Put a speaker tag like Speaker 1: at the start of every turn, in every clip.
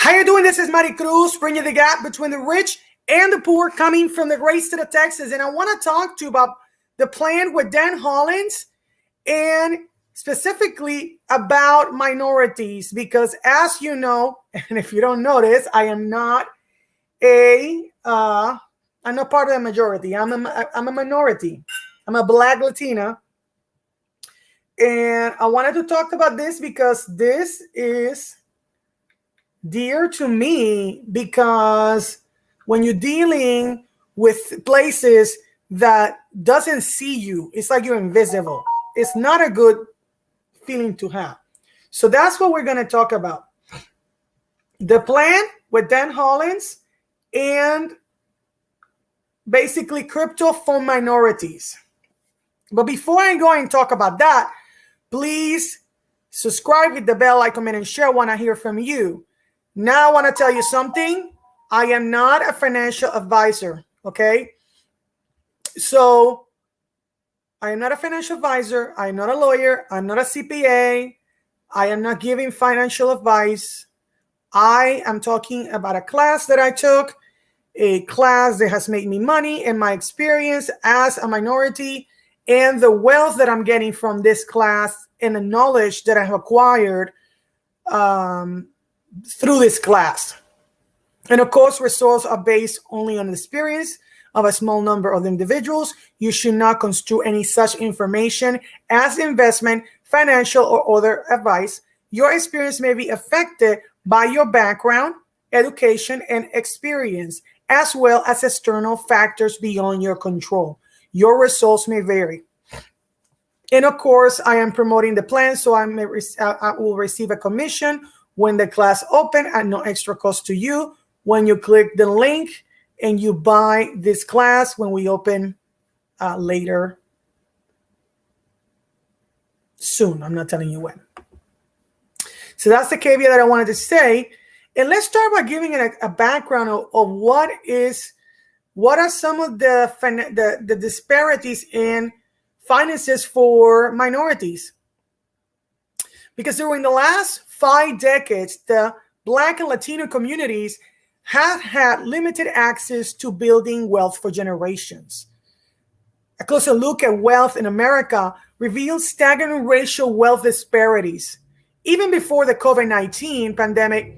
Speaker 1: How you doing? This is Mari Cruz, bringing the gap between the rich and the poor, coming from the great state of Texas. And I want to talk to you about the plan with Dan Hollings and specifically about minorities, because as you know, and if you don't notice, I'm not part of the majority. I'm a minority. I'm a Black Latina. And I wanted to talk about this because this is dear to me, because when you're dealing with places that doesn't see you, it's like you're invisible. It's not a good feeling to have. So that's what we're going to talk about. The plan with Dan Hollings and basically crypto for minorities. But before I go and talk about that, please subscribe with the bell, like, comment, and share. I want to hear from you. Now I want to tell you something. I am not a financial advisor, okay? So I am not a financial advisor. I am not a lawyer. I'm not a CPA. I am not giving financial advice. I am talking about a class that I took, a class that has made me money, and my experience as a minority and the wealth that I'm getting from this class and the knowledge that I have acquired through this class. And of course, results are based only on the experience of a small number of individuals. You should not construe any such information as investment, financial, or other advice. Your experience may be affected by your background, education, and experience, as well as external factors beyond your control. Your results may vary. And of course, I am promoting the plan, so I will receive a commission when the class opens at no extra cost to you. When you click the link and you buy this class when we open later, soon. I'm not telling you when. So that's the caveat that I wanted to say. And let's start by giving a background of what are some of the disparities in finances for minorities. Because during the last 5 decades, the Black and Latino communities have had limited access to building wealth for generations. A closer look at wealth in America reveals staggering racial wealth disparities. Even before the COVID-19 pandemic,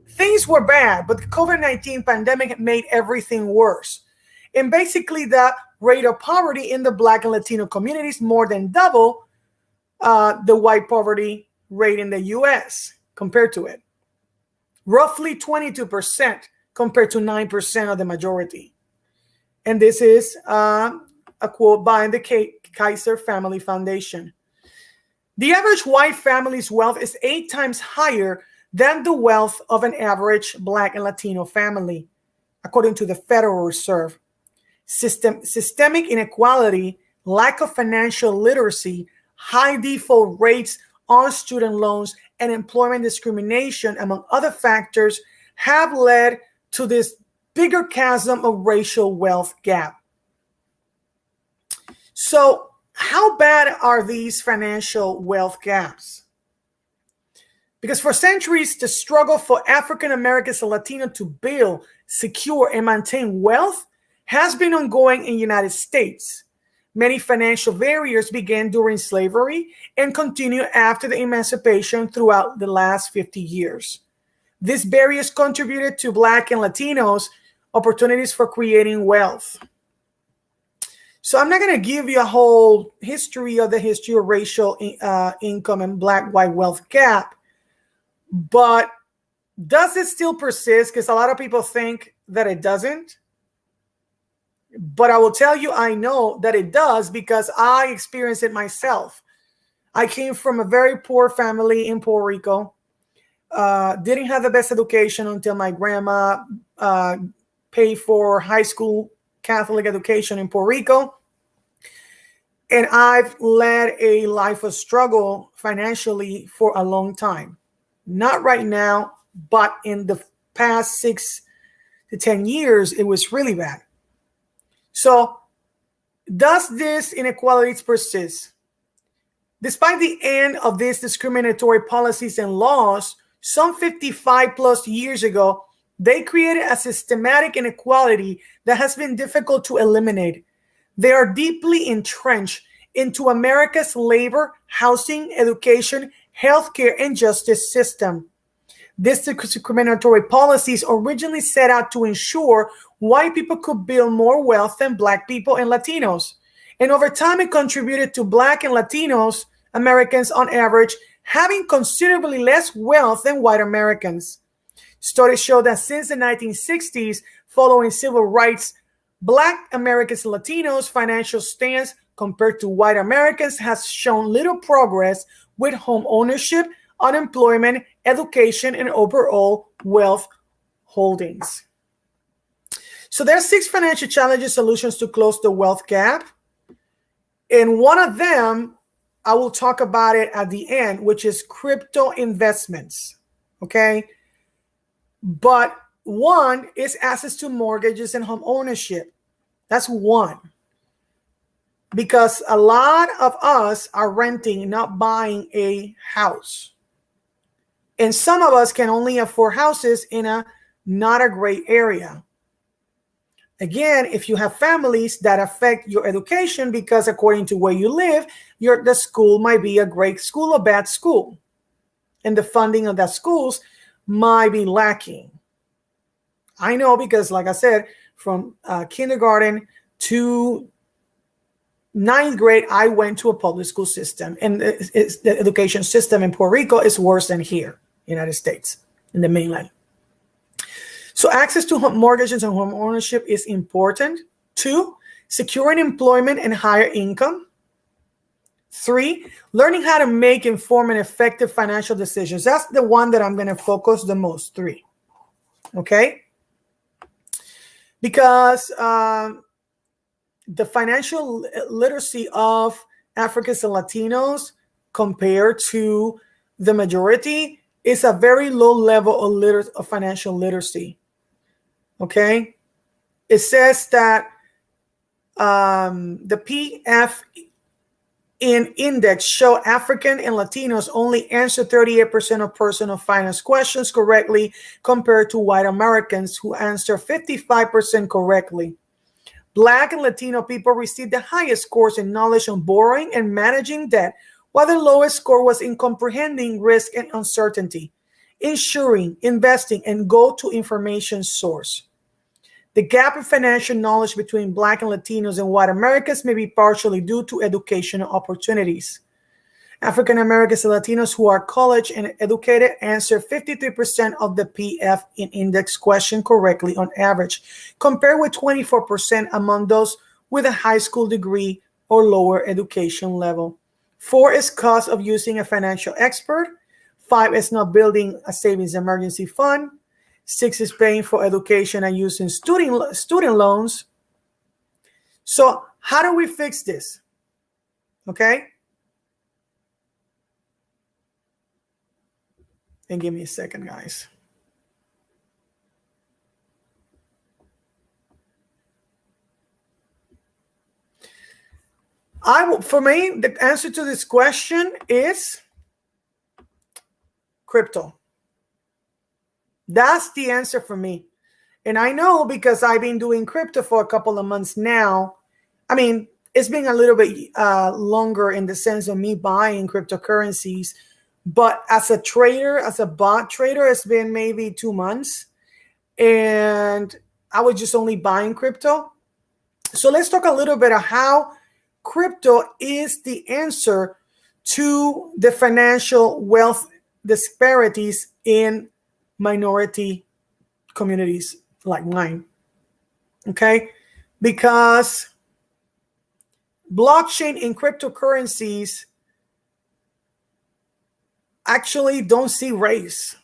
Speaker 1: things were bad, but the COVID-19 pandemic made everything worse. And basically, the rate of poverty in the Black and Latino communities more than double the white poverty rate in the U.S. compared to it. Roughly 22% compared to 9% of the majority. And this is a quote by the Kaiser Family Foundation. The average white family's wealth is 8 times higher than the wealth of an average Black and Latino family, according to the Federal Reserve. Systemic inequality, lack of financial literacy, high default rates on student loans, and employment discrimination, among other factors, have led to this bigger chasm of racial wealth gap. So, how bad are these financial wealth gaps? Because for centuries, the struggle for African Americans and Latinos to build, secure, and maintain wealth has been ongoing in the United States. Many financial barriers began during slavery and continue after the emancipation throughout the last 50 years. These barriers contributed to Black and Latinos opportunities for creating wealth. So I'm not going to give you a whole history of racial income and Black-white wealth gap, but does it still persist? Because a lot of people think that it doesn't. But I will tell you, I know that it does because I experienced it myself. I came from a very poor family in Puerto Rico. Didn't have the best education until my grandma paid for high school Catholic education in Puerto Rico. And I've led a life of struggle financially for a long time. Not right now, but in the past 6 to 10 years, it was really bad. So, does this inequalities persist? Despite the end of these discriminatory policies and laws some 55 plus years ago, they created a systematic inequality that has been difficult to eliminate. They are deeply entrenched into America's labor, housing, education, healthcare, and justice system. These discriminatory policies originally set out to ensure white people could build more wealth than Black people and Latinos. And over time, it contributed to Black and Latinos Americans on average having considerably less wealth than white Americans. Studies show that since the 1960s, following civil rights, Black Americans and Latinos' financial stance compared to white Americans has shown little progress with home ownership, unemployment, education, and overall wealth holdings. So there are 6 financial challenges solutions to close the wealth gap. And one of them, I will talk about it at the end, which is crypto investments. Okay. But one is access to mortgages and home ownership. That's one. Because a lot of us are renting, not buying a house. And some of us can only afford houses in a not a great area. Again, if you have families that affect your education, because according to where you live, the school might be a great school or bad school. And the funding of that schools might be lacking. I know because, like I said, from kindergarten to 9th grade, I went to a public school system. And the education system in Puerto Rico is worse than here, United States, in the mainland. So access to mortgages and home ownership is important. 2, securing employment and higher income. 3, learning how to make informed and effective financial decisions. That's the one that I'm going to focus the most. 3. Okay? Because the financial literacy of Africans and Latinos compared to the majority is a very low level of financial literacy. Okay, it says that the PF index show African and Latinos only answer 38% of personal finance questions correctly compared to white Americans who answer 55% correctly. Black and Latino people received the highest scores in knowledge on borrowing and managing debt, while the lowest score was in comprehending risk and uncertainty, insuring, investing, and go-to information source. The gap in financial knowledge between Black and Latinos and white Americans may be partially due to educational opportunities. African Americans and Latinos who are college and educated answer 53% of the PF index question correctly on average, compared with 24% among those with a high school degree or lower education level. 4 is cost of using a financial expert. 5 is not building a savings emergency fund. 6 is paying for education and using student loans. So how do we fix this? Okay. And give me a second, guys. For me, the answer to this question is crypto. That's the answer for me. And I know because I've been doing crypto for a couple of months now. I mean, it's been a little bit longer in the sense of me buying cryptocurrencies. But as a trader, as a bot trader, it's been maybe 2 months. And I was just only buying crypto. So let's talk a little bit of how crypto is the answer to the financial wealth disparities in minority communities like mine. Okay? Because blockchain and cryptocurrencies actually don't see race.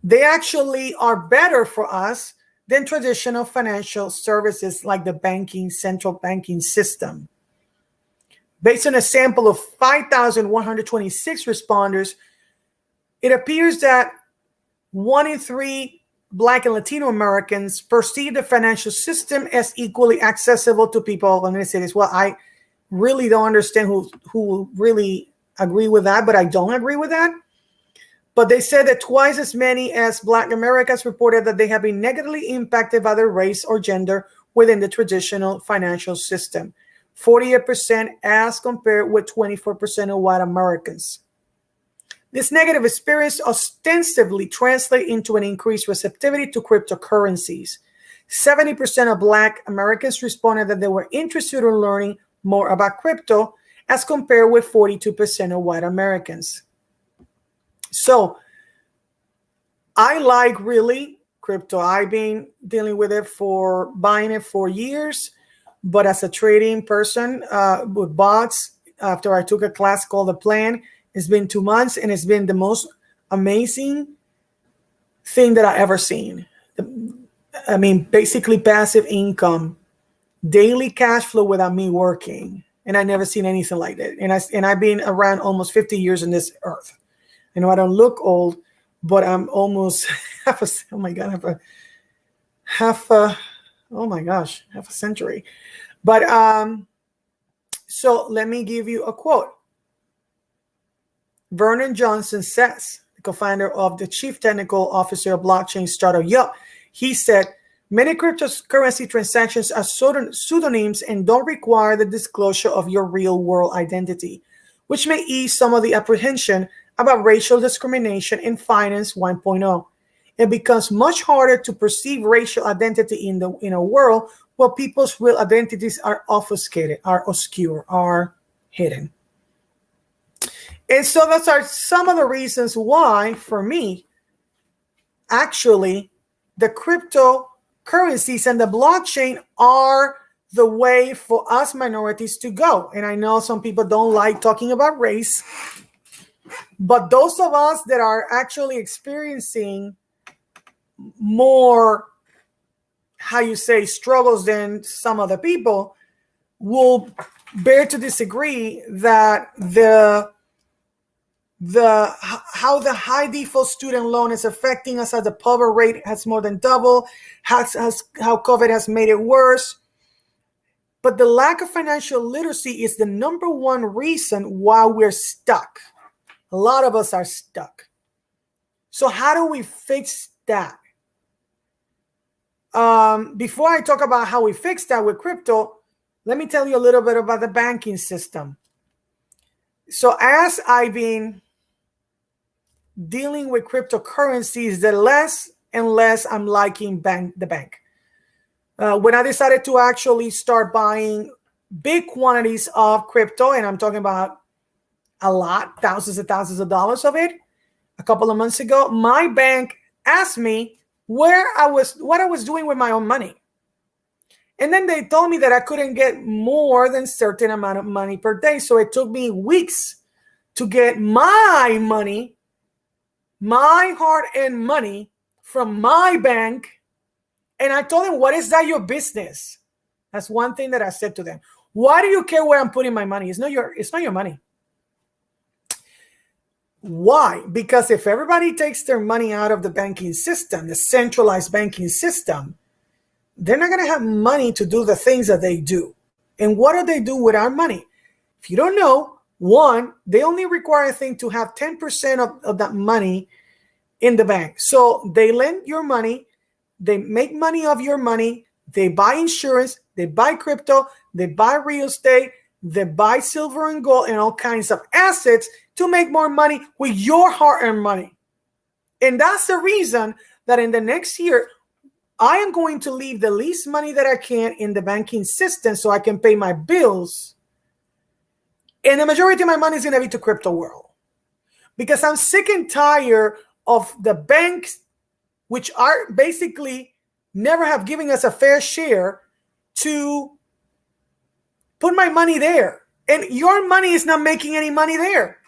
Speaker 1: They actually are better for us than traditional financial services like the central banking system. Based on a sample of 5,126 responders, it appears that 1 in 3 Black and Latino Americans perceive the financial system as equally accessible to people. I'm going to say this. Well, I really don't understand who really agree with that, but I don't agree with that. But they said that twice as many as Black Americans reported that they have been negatively impacted by their race or gender within the traditional financial system. 48% as compared with 24% of white Americans. This negative experience ostensibly translates into an increased receptivity to cryptocurrencies. 70% of Black Americans responded that they were interested in learning more about crypto, as compared with 42% of white Americans. So I like really crypto. I've been dealing with it buying it for years, but as a trading person with bots, after I took a class called The Plan, it's been 2 months and it's been the most amazing thing that I've ever seen. I mean, basically passive income, daily cash flow without me working. And I've never seen anything like that. And I've been around almost 50 years on this earth. I know I don't look old, but I'm almost half a century. But so let me give you a quote. Vernon Johnson says, the co-founder of the chief technical officer of blockchain startup Yup, he said, many cryptocurrency transactions are pseudonyms and don't require the disclosure of your real world identity, which may ease some of the apprehension about racial discrimination in Finance 1.0. It becomes much harder to perceive racial identity in a world where people's real identities are obfuscated, are obscure, are hidden. And so those are some of the reasons why, for me, actually, the cryptocurrencies and the blockchain are the way for us minorities to go. And I know some people don't like talking about race, but those of us that are actually experiencing more, struggles than some other people will bear to disagree that how the high default student loan is affecting us, as the poverty rate has more than doubled, how COVID has made it worse. But the lack of financial literacy is the number one reason why we're stuck. A lot of us are stuck. So how do we fix that? Before I talk about how we fix that with crypto, let me tell you a little bit about the banking system. So as I've been dealing with cryptocurrencies, the less and less I'm liking the bank. When I decided to actually start buying big quantities of crypto, and I'm talking about a lot, thousands and thousands of dollars of it, a couple of months ago, my bank asked me what I was doing with my own money. And then they told me that I couldn't get more than a certain amount of money per day. So it took me weeks to get my money, my hard-earned money from my bank. And I told them, what is that your business? That's one thing that I said to them. Why do you care where I'm putting my money? It's not your money. Why? Because if everybody takes their money out of the banking system, the centralized banking system, they're not going to have money to do the things that they do. And what do they do with our money? If you don't know, one, they only require a thing to have 10% of that money in the bank. So they lend your money, they make money off your money, they buy insurance, they buy crypto, they buy real estate, they buy silver and gold and all kinds of assets to make more money with your hard-earned money. And that's the reason that in the next year, I am going to leave the least money that I can in the banking system so I can pay my bills. And the majority of my money is going to be to crypto world. Because I'm sick and tired of the banks, which are basically never have given us a fair share, to put my money there. And your money is not making any money there.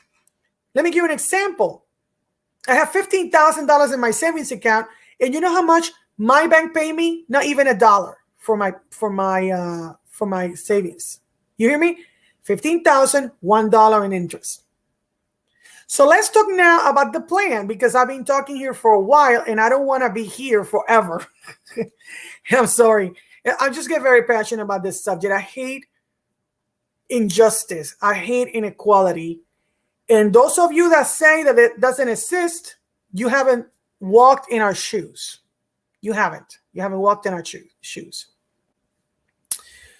Speaker 1: Let me give you an example. I have $15,000 in my savings account, and you know how much my bank paid me? Not even $1 for my savings. You hear me? $15,000, $1 in interest. So let's talk now about the plan, because I've been talking here for a while and I don't want to be here forever. I'm sorry. I just get very passionate about this subject. I hate injustice. I hate inequality. And those of you that say that it doesn't exist, you haven't walked in our shoes. You haven't walked in our shoes.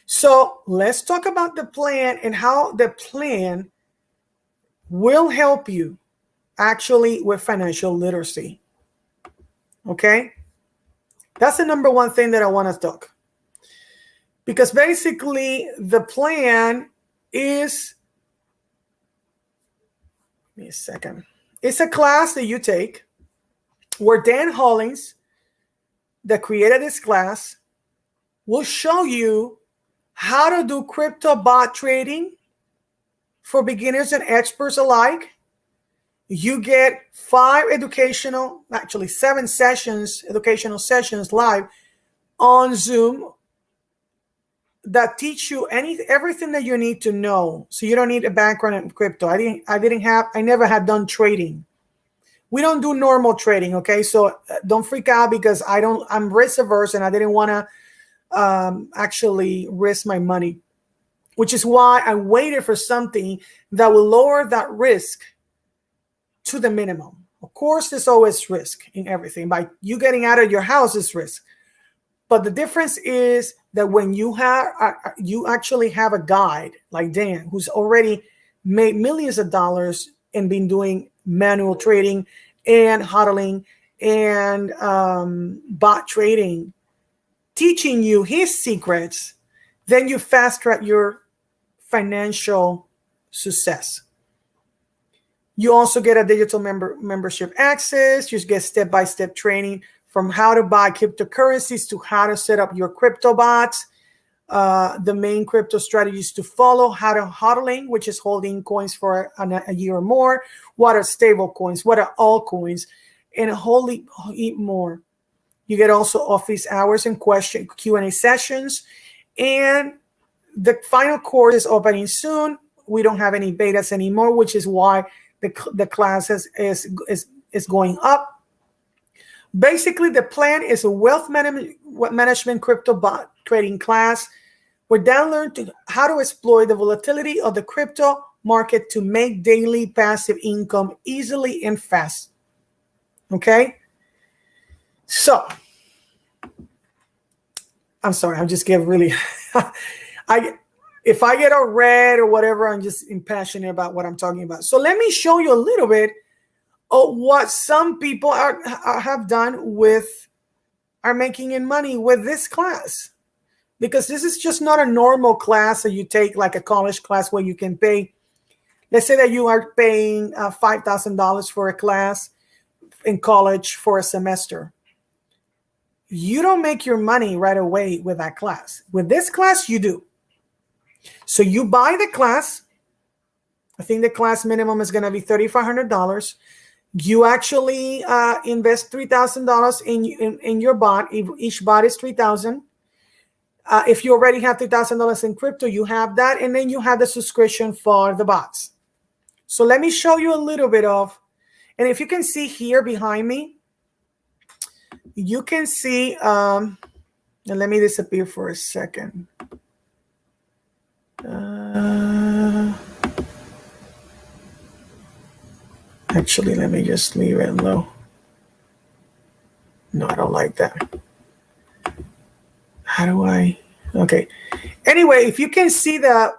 Speaker 1: So let's talk about the plan and how the plan will help you actually with financial literacy. Okay? That's the number one thing that I want to talk. Because basically the plan is, give me a second. It's a class that you take where Dan Hollings, that created this class, will show you how to do crypto bot trading for beginners and experts alike. You get 7 educational educational sessions live on Zoom that teach you everything that you need to know. So you don't need a background in crypto. I never had done trading. We don't do normal trading, okay? So don't freak out because I'm risk averse and I didn't want to actually risk my money, which is why I waited for something that will lower that risk to the minimum. Of course, there's always risk in everything. By you getting out of your house is risk. But the difference is that when you actually have a guide like Dan, who's already made millions of dollars and been doing manual trading and HODLing and bot trading, teaching you his secrets, then you fast track your financial success. You also get a digital membership access. You get step-by-step training from how to buy cryptocurrencies to how to set up your crypto bots, the main crypto strategies to follow, how to HODLing, which is holding coins for a year or more, what are stablecoins, what are altcoins, and a whole heap more. You get also office hours and Q&A sessions. And the final course is opening soon. We don't have any betas anymore, which is why the class is going up. Basically, the plan is a wealth management crypto bot trading class where Dan learned how to exploit the volatility of the crypto market to make daily passive income easily and fast. Okay? So, I'm sorry, I'm just getting really, if I get a red or whatever, I'm just impassionate about what I'm talking about. So let me show you a little bit of what some people have done are making in money with this class. Because this is just not a normal class that you take like a college class where you can pay. Let's say that you are paying $5,000 for a class in college for a semester. You don't make your money right away with that class. With this class, you do. So you buy the class. I think the class minimum is going to be $3,500. You actually invest $3,000 in your bot. Each bot is $3,000. If you already have $3,000 in crypto, you have that, and then you have the subscription for the bots. So let me show you a little bit of, and if you can see here behind me, you can see, and let me disappear for a second. Actually, let me just leave it low. No, I don't like that. How do I? Okay. Anyway, if you can see the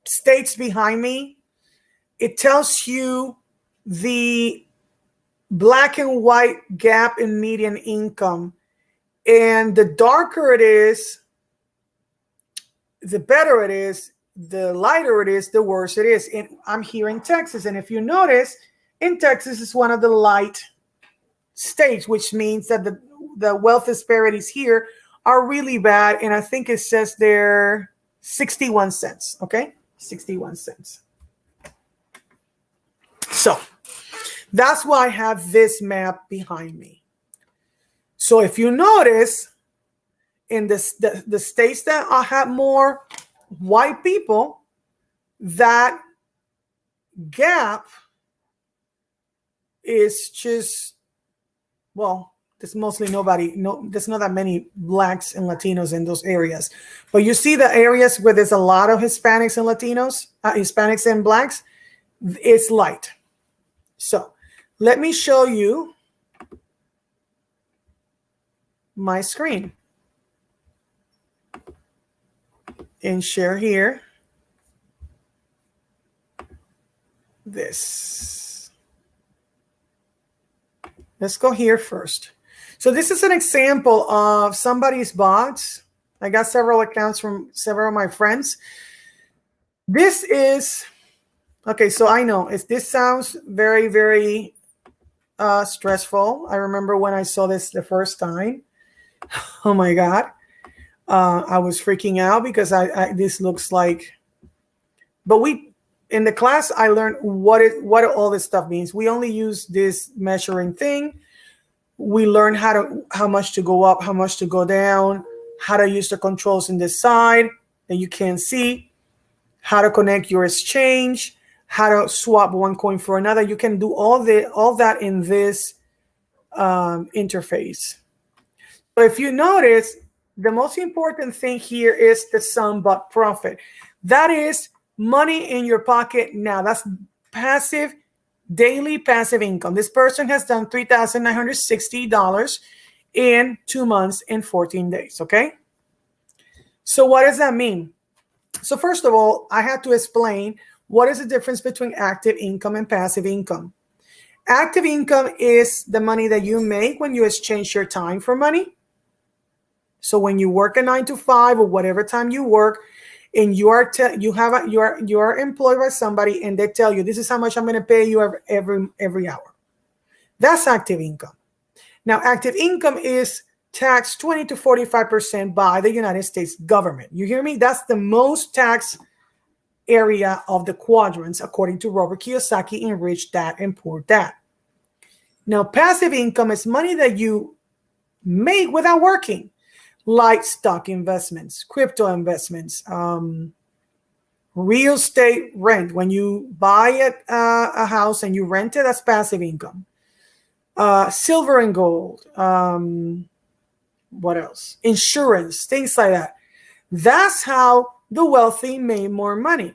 Speaker 1: states behind me, it tells you the black and white gap in median income. And the darker it is, the better it is. The lighter it is, the worse it is. And I'm here in Texas. And if you notice, in Texas is one of the light states, which means that the wealth disparities here are really bad. And I think it says they're 61 cents. Okay? 61 cents. So that's why I have this map behind me. So if you notice, in the states that have more white people, that gap is just, well, there's mostly there's not that many blacks and Latinos in those areas. But you see the areas where there's a lot of Hispanics and Latinos, Hispanics and blacks, it's light. So let me show you my screen and share here this. Let's go here first. So this is an example of somebody's bots. I got several accounts from several of my friends. This is, okay, so I know this sounds very, very stressful. I remember when I saw this the first time. Oh my God. I was freaking out because this looks like, but in the class, I learned what all this stuff means. We only use this measuring thing. We learn how much to go up, how much to go down, how to use the controls in this side that you can't see, how to connect your exchange, how to swap one coin for another. You can do all that in this interface. So if you notice, the most important thing here is the sum but profit. That is money in your pocket now. That's passive, daily passive income. This person has done $3,960 in 2 months and 14 days, okay? So what does that mean? So first of all, I have to explain what is the difference between active income and passive income. Active income is the money that you make when you exchange your time for money. So when you work a 9 to 5 or whatever time you work, and you are employed by somebody, and they tell you, this is how much I'm going to pay you every hour. That's active income. Now, active income is taxed 20 to 45% by the United States government. You hear me? That's the most tax area of the quadrants, according to Robert Kiyosaki in Rich Dad and Poor Dad. Now, passive income is money that you make without working, like stock investments, crypto investments, real estate rent. When you buy a house and you rent it, that's passive income. Silver and gold. What else? Insurance, things like that. That's how the wealthy made more money.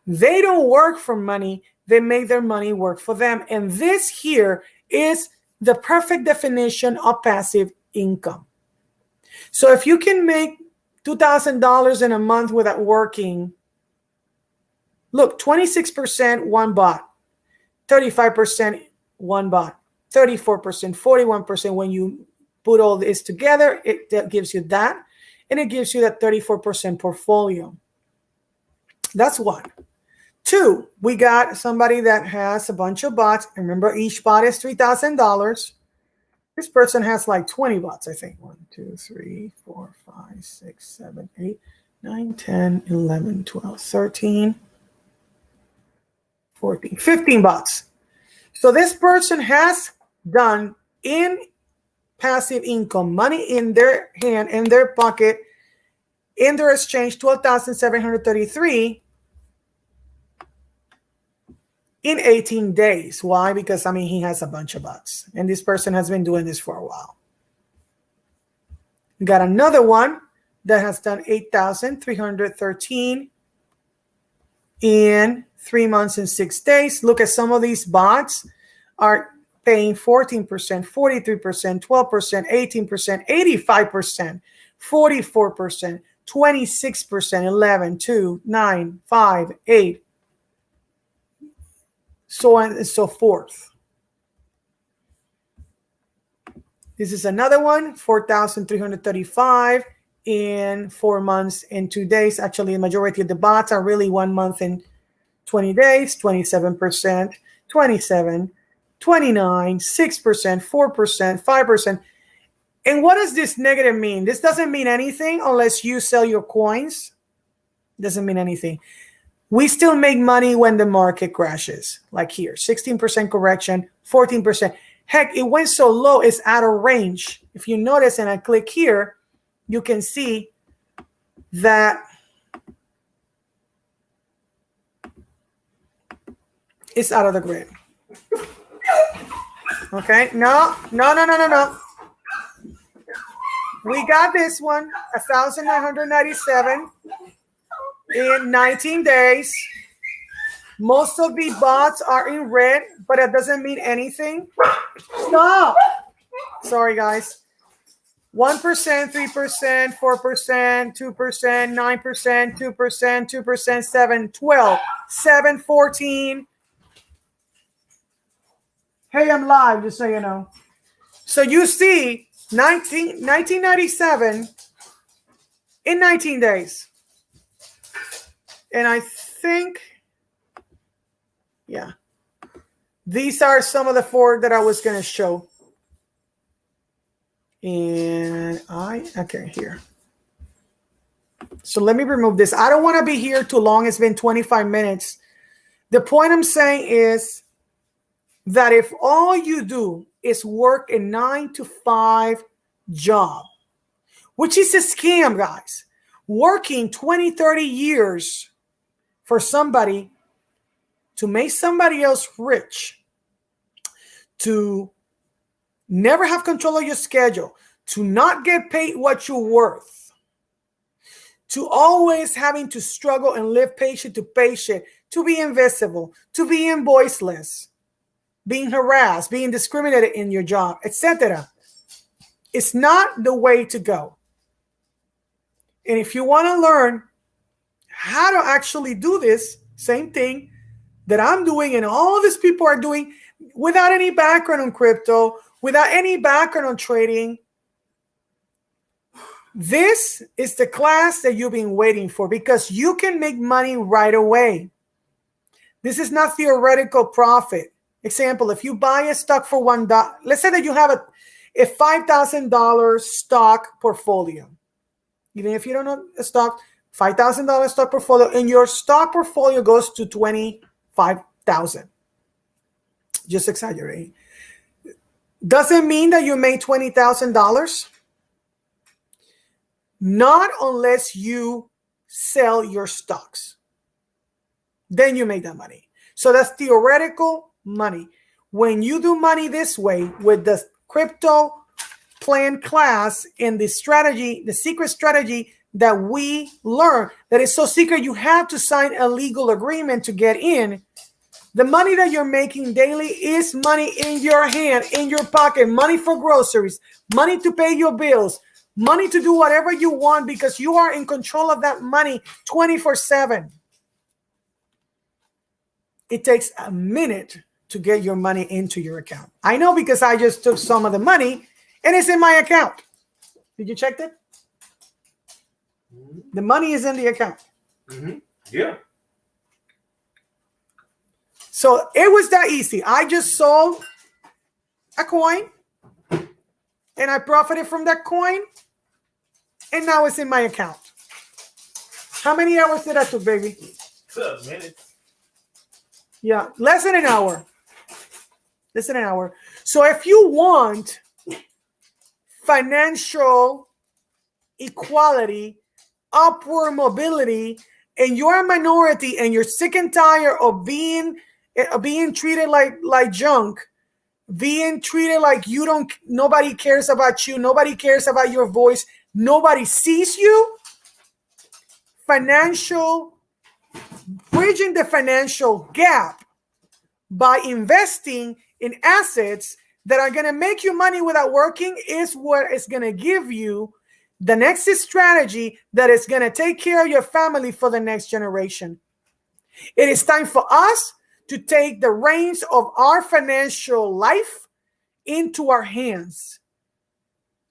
Speaker 1: They don't work for money. They make their money work for them. And this here is the perfect definition of passive income. So if you can make $2,000 in a month without working, look, 26% one bot, 35% one bot, 34%, 41%. When you put all this together, that gives you that, and it gives you that 34% portfolio. That's one. Two, we got somebody that has a bunch of bots. Remember, each bot is $3,000. This person has like 20 bots, I think. 1, 2, 3, 4, 5, 6, 7, 8, 9, 10, 11, 12, 13, 14, 15 bots. So this person has done in passive income, money in their hand, in their pocket, in their exchange, 12,733 in 18 days. Why? Because, I mean, he has a bunch of bots, and this person has been doing this for a while. We got another one that has done 8,313 in 3 months and 6 days. Look at some of these bots are paying 14%, 43%, 12%, 18%, 85%, 44%, 26%, 11, 2, 9, 5, 8, so on and so forth. This is another one, 4,335 in 4 months and 2 days. Actually, the majority of the bots are really 1 month and 20 days, 27%, 27, 29, 6%, 4%, 5%. And what does this negative mean? This doesn't mean anything unless you sell your coins. Doesn't mean anything. We still make money when the market crashes, like here, 16% correction, 14%. Heck, it went so low, it's out of range. If you notice, and I click here, you can see that it's out of the grid. Okay, no. We got this one, 1,997 in 19 days. Most of the bots are in red, but that doesn't mean anything. Stop. Sorry, guys. 1%, 3%, 4%, 2%, 9%, 2%, 2%, 7, 12, 7, 14. Hey, I'm live, just so you know. So you see 1997 in 19 days. And I think, yeah, these are some of the 4 that I was going to show. And okay, here. So let me remove this. I don't want to be here too long. It's been 25 minutes. The point I'm saying is that if all you do is work a 9-to-5 job, which is a scam, guys, working 20, 30 years for somebody to make somebody else rich, to never have control of your schedule, to not get paid what you're worth, to always having to struggle and live patient to patient, to be invisible, to be invoiceless, being harassed, being discriminated in your job, etc. It's not the way to go. And if you want to learn how to actually do this same thing that I'm doing and all these people are doing without any background on crypto, without any background on trading, this is the class that you've been waiting for, because you can make money right away. This is not theoretical profit. Example, if you buy a stock for $1, let's say that you have a $5,000 stock portfolio. Even if you don't know a stock, $5,000 stock portfolio, and your stock portfolio goes to $25,000. Just exaggerating. Doesn't mean that you made $20,000. Not unless you sell your stocks. Then you make that money. So that's theoretical money. When you do money this way with the crypto plan class and the strategy, the secret strategy that we learn, that is so secret you have to sign a legal agreement to get in. The money that you're making daily is money in your hand, in your pocket, money for groceries, money to pay your bills, money to do whatever you want, because you are in control of that money 24/7. It takes a minute to get your money into your account. I know, because I just took some of the money and it's in my account. Did you check that? The money is in the account.
Speaker 2: Mm-hmm. Yeah.
Speaker 1: So it was that easy. I just sold a coin and I profited from that coin, and now it's in my account. How many hours did that took, baby?
Speaker 2: 12 minutes.
Speaker 1: Yeah, less than an hour. Less than an hour. So if you want financial equality, upward mobility, and you're a minority and you're sick and tired of being treated like junk, being treated like nobody cares about you, nobody cares about your voice, nobody sees you, bridging the financial gap by investing in assets that are going to make you money without working is what is going to give you the next strategy that is going to take care of your family for the next generation. It is time for us to take the reins of our financial life into our hands.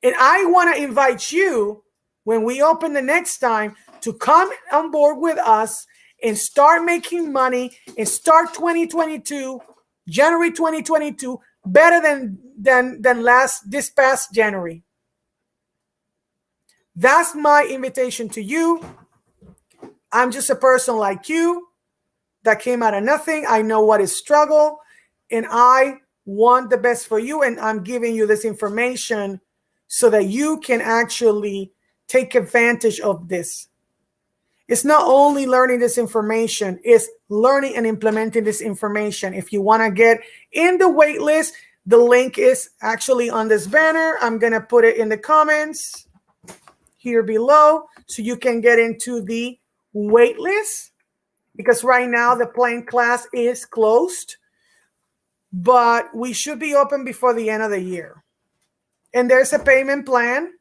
Speaker 1: And I want to invite you, when we open the next time, to come on board with us and start making money and start 2022, January 2022, better than this past January. That's my invitation to you. I'm just a person like you that came out of nothing. I know what is struggle, and I want the best for you, and I'm giving you this information so that you can actually take advantage of this. It's not only learning this information, it's learning and implementing this information. If you want to get in the wait list, the link is actually on this banner. I'm going to put it in the comments here below so you can get into the wait list. because right now the plane class is closed, but we should be open before the end of the year. And there's a payment plan.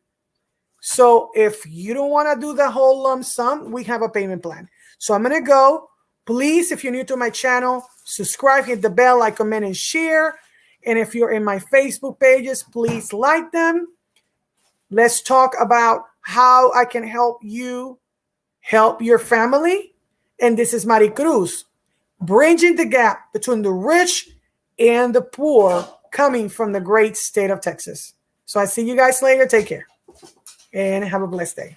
Speaker 1: So if you don't want to do the whole lump sum, we have a payment plan. So I'm going to go. Please, if you're new to my channel, subscribe, hit the bell, like, comment, and share. And if you're in my Facebook pages, please like them. Let's talk about how I can help you help your family. And this is Maricruz, bridging the gap between the rich and the poor, coming from the great state of Texas. So I see you guys later. Take care and have a blessed day.